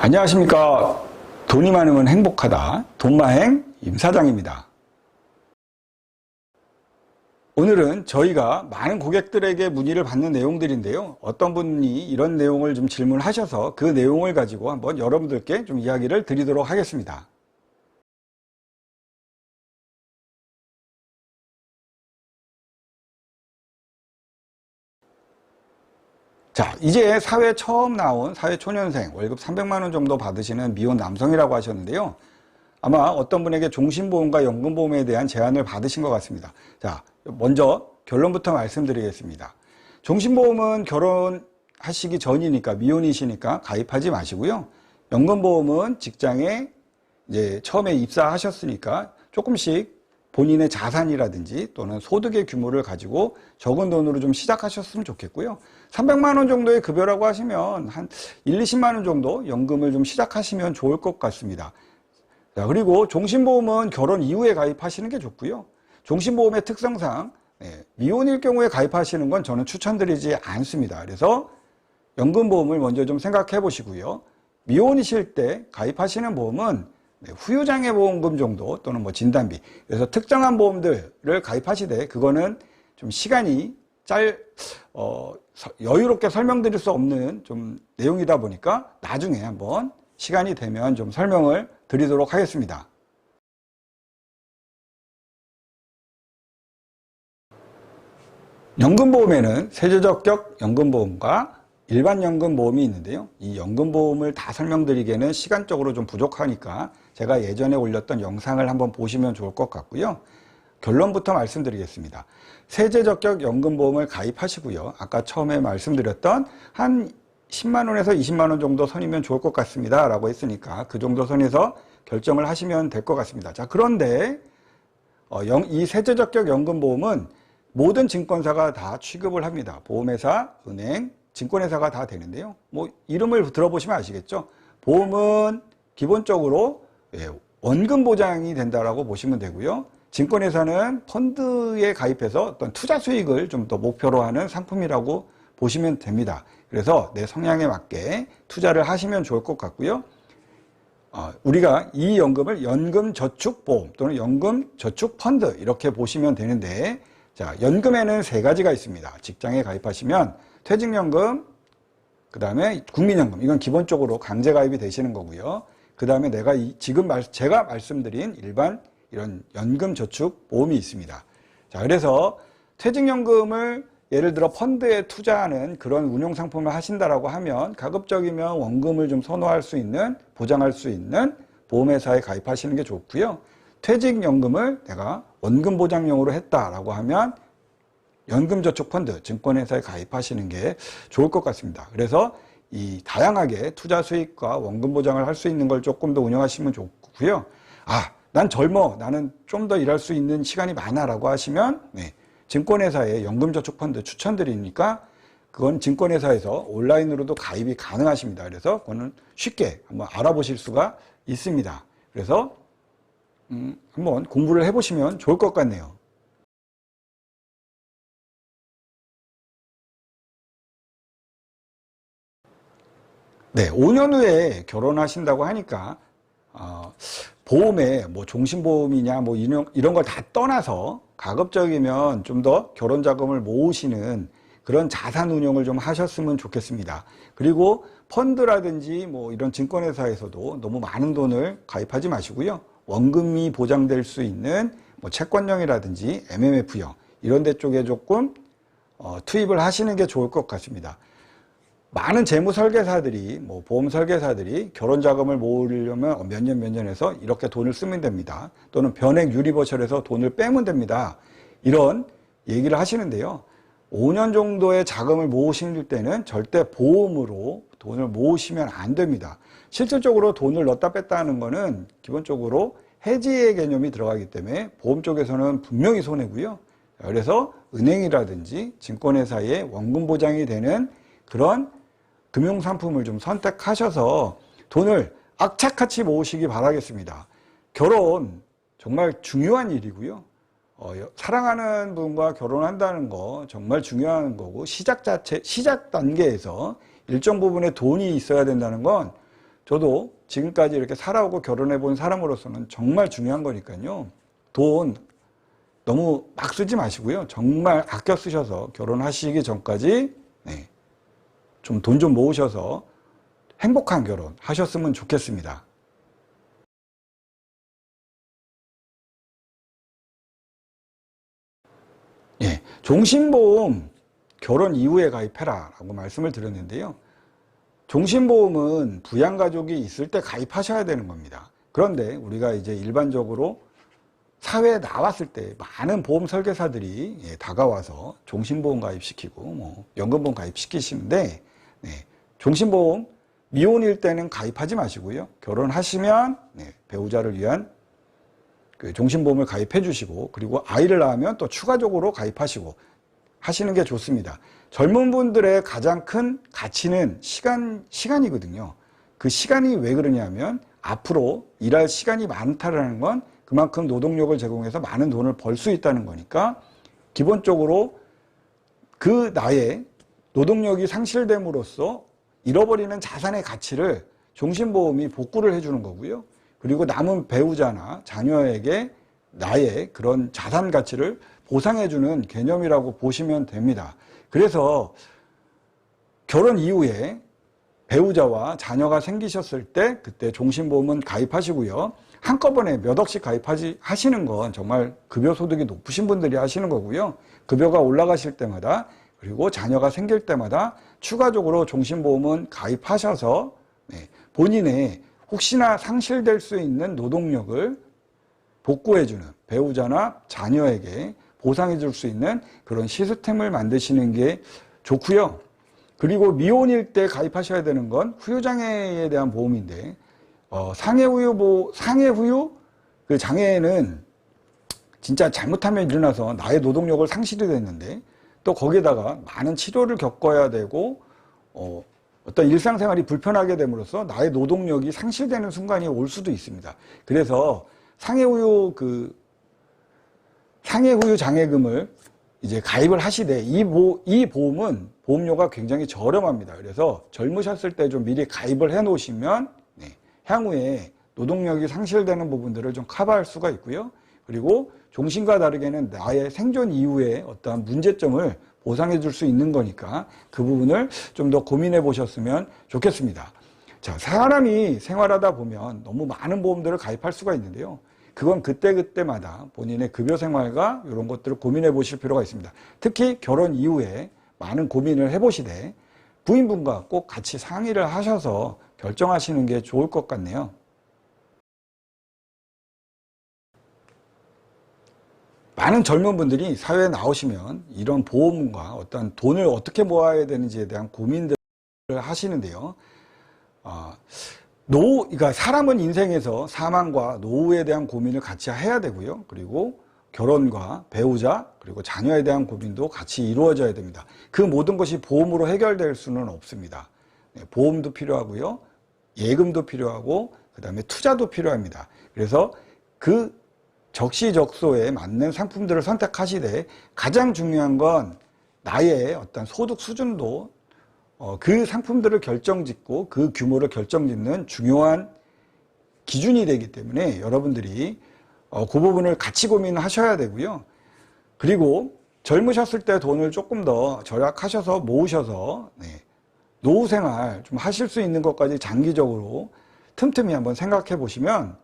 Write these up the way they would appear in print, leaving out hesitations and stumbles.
안녕하십니까. 돈이 많으면 행복하다. 돈마행 임사장입니다. 오늘은 저희가 많은 고객들에게 문의를 받는 내용들인데요. 어떤 분이 이런 내용을 좀 질문하셔서 그 내용을 가지고 한번 여러분들께 좀 이야기를 드리도록 하겠습니다. 자, 이제 사회에 처음 나온 사회초년생 월급 300만 원 정도 받으시는 미혼 남성이라고 하셨는데요. 아마 어떤 분에게 종신보험과 연금보험에 대한 제안을 받으신 것 같습니다. 자, 먼저 결론부터 말씀드리겠습니다. 종신보험은 결혼하시기 전이니까, 미혼이시니까 가입하지 마시고요. 연금보험은 직장에 이제 처음에 입사하셨으니까 조금씩 본인의 자산이라든지 또는 소득의 규모를 가지고 적은 돈으로 좀 시작하셨으면 좋겠고요. 300만 원 정도의 급여라고 하시면 한 1, 20만 원 정도 연금을 좀 시작하시면 좋을 것 같습니다. 자, 그리고 종신보험은 결혼 이후에 가입하시는 게 좋고요. 종신보험의 특성상 미혼일 경우에 가입하시는 건 저는 추천드리지 않습니다. 그래서 연금보험을 먼저 좀 생각해 보시고요. 미혼이실 때 가입하시는 보험은 후유장애보험금 정도 또는 뭐 진단비, 그래서 특정한 보험들을 가입하시되 그거는 좀 시간이 여유롭게 설명드릴 수 없는 좀 내용이다 보니까 나중에 한번 시간이 되면 좀 설명을 드리도록 하겠습니다. 연금보험에는 세제적격 연금보험과 일반 연금보험이 있는데요. 이 연금보험을 다 설명드리기에는 시간적으로 좀 부족하니까 제가 예전에 올렸던 영상을 한번 보시면 좋을 것 같고요. 결론부터 말씀드리겠습니다. 세제적격 연금보험을 가입하시고요. 아까 처음에 말씀드렸던 한 10만 원에서 20만 원 정도 선이면 좋을 것 같습니다 라고 했으니까 그 정도 선에서 결정을 하시면 될 것 같습니다. 자, 그런데 이 세제적격 연금보험은 모든 증권사가 다 취급을 합니다. 보험회사, 은행, 증권회사가 다 되는데요. 뭐 이름을 들어보시면 아시겠죠. 보험은 기본적으로 원금 보장이 된다라고 보시면 되고요. 증권회사는 펀드에 가입해서 어떤 투자 수익을 좀 더 목표로 하는 상품이라고 보시면 됩니다. 그래서 내 성향에 맞게 투자를 하시면 좋을 것 같고요. 우리가 이 연금을 연금저축보험 또는 연금저축펀드 이렇게 보시면 되는데, 자, 연금에는 세 가지가 있습니다. 직장에 가입하시면 퇴직연금, 그 다음에 국민연금, 이건 기본적으로 강제 가입이 되시는 거고요. 그 다음에 제가 말씀드린 일반 이런 연금저축보험이 있습니다. 자, 그래서 퇴직연금을 예를 들어 펀드에 투자하는 그런 운용상품을 하신다라고 하면 가급적이면 원금을 좀 선호할 수 있는, 보장할 수 있는 보험회사에 가입하시는 게 좋고요. 퇴직연금을 내가 원금 보장용으로 했다라고 하면 연금저축펀드, 증권회사에 가입하시는 게 좋을 것 같습니다. 그래서 이 다양하게 투자 수익과 원금 보장을 할 수 있는 걸 조금 더 운영하시면 좋고요. 난 젊어, 나는 좀 더 일할 수 있는 시간이 많아라고 하시면 증권회사의 연금저축펀드 추천드리니까 그건 증권회사에서 온라인으로도 가입이 가능하십니다. 그래서 그거는 쉽게 한번 알아보실 수가 있습니다. 그래서 한번 공부를 해보시면 좋을 것 같네요. 네, 5년 후에 결혼하신다고 하니까 보험에 뭐 종신보험이냐 뭐 이런 걸 다 떠나서 가급적이면 좀 더 결혼 자금을 모으시는 그런 자산 운용을 좀 하셨으면 좋겠습니다. 그리고 펀드라든지 뭐 이런 증권회사에서도 너무 많은 돈을 가입하지 마시고요. 원금이 보장될 수 있는 뭐 채권형이라든지 MMF형 이런 데 쪽에 조금 투입을 하시는 게 좋을 것 같습니다. 많은 재무 설계사들이, 뭐 보험 설계사들이 결혼 자금을 모으려면 몇 년 해서 이렇게 돈을 쓰면 됩니다. 또는 변액 유리버셜에서 돈을 빼면 됩니다. 이런 얘기를 하시는데요. 5년 정도의 자금을 모으실 때는 절대 보험으로 돈을 모으시면 안 됩니다. 실질적으로 돈을 넣었다 뺐다 하는 거는 기본적으로 해지의 개념이 들어가기 때문에 보험 쪽에서는 분명히 손해고요. 그래서 은행이라든지 증권회사의 원금 보장이 되는 그런 금융상품을 좀 선택하셔서 돈을 악착같이 모으시기 바라겠습니다. 결혼 정말 중요한 일이고요. 사랑하는 분과 결혼한다는 거 정말 중요한 거고 시작 단계에서 일정 부분의 돈이 있어야 된다는 건 저도 지금까지 이렇게 살아오고 결혼해 본 사람으로서는 정말 중요한 거니까요. 돈 너무 막 쓰지 마시고요. 정말 아껴 쓰셔서 결혼하시기 전까지 좀 돈 좀 모으셔서 행복한 결혼 하셨으면 좋겠습니다. 종신보험 결혼 이후에 가입해라 라고 말씀을 드렸는데요. 종신보험은 부양가족이 있을 때 가입하셔야 되는 겁니다. 그런데 우리가 이제 일반적으로 사회에 나왔을 때 많은 보험 설계사들이 다가와서 종신보험 가입시키고 연금보험 가입시키시는데 종신보험 미혼일 때는 가입하지 마시고요. 결혼하시면 배우자를 위한 그 종신보험을 가입해 주시고, 그리고 아이를 낳으면 또 추가적으로 가입하시고 하시는 게 좋습니다. 젊은 분들의 가장 큰 가치는 시간이거든요. 그 시간이 왜 그러냐면 앞으로 일할 시간이 많다라는 건 그만큼 노동력을 제공해서 많은 돈을 벌 수 있다는 거니까, 기본적으로 그 나이에 노동력이 상실됨으로써 잃어버리는 자산의 가치를 종신보험이 복구를 해주는 거고요. 그리고 남은 배우자나 자녀에게 나의 그런 자산 가치를 보상해주는 개념이라고 보시면 됩니다. 그래서 결혼 이후에 배우자와 자녀가 생기셨을 때 그때 종신보험은 가입하시고요. 한꺼번에 몇 억씩 가입하시는 건 정말 급여 소득이 높으신 분들이 하시는 거고요. 급여가 올라가실 때마다, 그리고 자녀가 생길 때마다 추가적으로 종신보험은 가입하셔서 본인의 혹시나 상실될 수 있는 노동력을 복구해주는, 배우자나 자녀에게 보상해 줄 수 있는 그런 시스템을 만드시는 게 좋고요. 그리고 미혼일 때 가입하셔야 되는 건 후유장애에 대한 보험인데, 상해후유 그 장애는 진짜 잘못하면 일어나서 나의 노동력을 상실이 됐는데, 또 거기에다가 많은 치료를 겪어야 되고 어떤 일상생활이 불편하게 됨으로써 나의 노동력이 상실되는 순간이 올 수도 있습니다. 그래서 상해후유 장애금을 이제 가입을 하시되, 이 보험은 보험료가 굉장히 저렴합니다. 그래서 젊으셨을 때 좀 미리 가입을 해 놓으시면 향후에 노동력이 상실되는 부분들을 좀 커버할 수가 있고요. 그리고 종신과 다르게는 나의 생존 이후에 어떠한 문제점을 보상해 줄 수 있는 거니까 그 부분을 좀 더 고민해 보셨으면 좋겠습니다. 자, 사람이 생활하다 보면 너무 많은 보험들을 가입할 수가 있는데요. 그건 그때그때마다 본인의 급여 생활과 이런 것들을 고민해 보실 필요가 있습니다. 특히 결혼 이후에 많은 고민을 해 보시되 부인분과 꼭 같이 상의를 하셔서 결정하시는 게 좋을 것 같네요. 많은 젊은 분들이 사회에 나오시면 이런 보험과 어떤 돈을 어떻게 모아야 되는지에 대한 고민들을 하시는데요. 그러니까 사람은 인생에서 사망과 노후에 대한 고민을 같이 해야 되고요. 그리고 결혼과 배우자, 그리고 자녀에 대한 고민도 같이 이루어져야 됩니다. 그 모든 것이 보험으로 해결될 수는 없습니다. 보험도 필요하고요. 예금도 필요하고, 그 다음에 투자도 필요합니다. 그래서 그 적시적소에 맞는 상품들을 선택하시되, 가장 중요한 건 나의 어떤 소득 수준도 그 상품들을 결정짓고 그 규모를 결정짓는 중요한 기준이 되기 때문에 여러분들이 그 부분을 같이 고민하셔야 되고요. 그리고 젊으셨을 때 돈을 조금 더 절약하셔서 모으셔서 노후 생활 좀 하실 수 있는 것까지 장기적으로 틈틈이 한번 생각해 보시면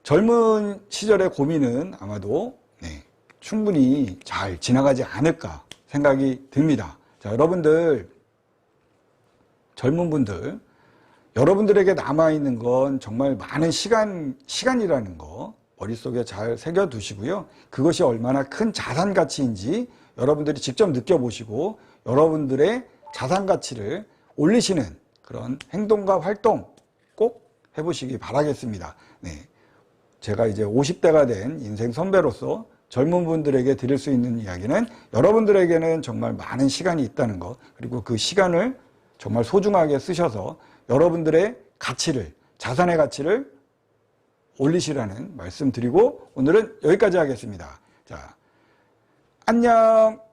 젊은 시절의 고민은 아마도 충분히 잘 지나가지 않을까 생각이 듭니다. 자, 여러분들, 젊은 분들, 여러분들에게 남아있는 건 정말 많은 시간이라는 거 머릿속에 잘 새겨두시고요. 그것이 얼마나 큰 자산 가치인지 여러분들이 직접 느껴보시고 여러분들의 자산 가치를 올리시는 그런 행동과 활동 꼭 해보시기 바라겠습니다. 제가 이제 50대가 된 인생 선배로서 젊은 분들에게 드릴 수 있는 이야기는, 여러분들에게는 정말 많은 시간이 있다는 것, 그리고 그 시간을 정말 소중하게 쓰셔서 여러분들의 가치를, 자산의 가치를 올리시라는 말씀 드리고 오늘은 여기까지 하겠습니다. 자, 안녕.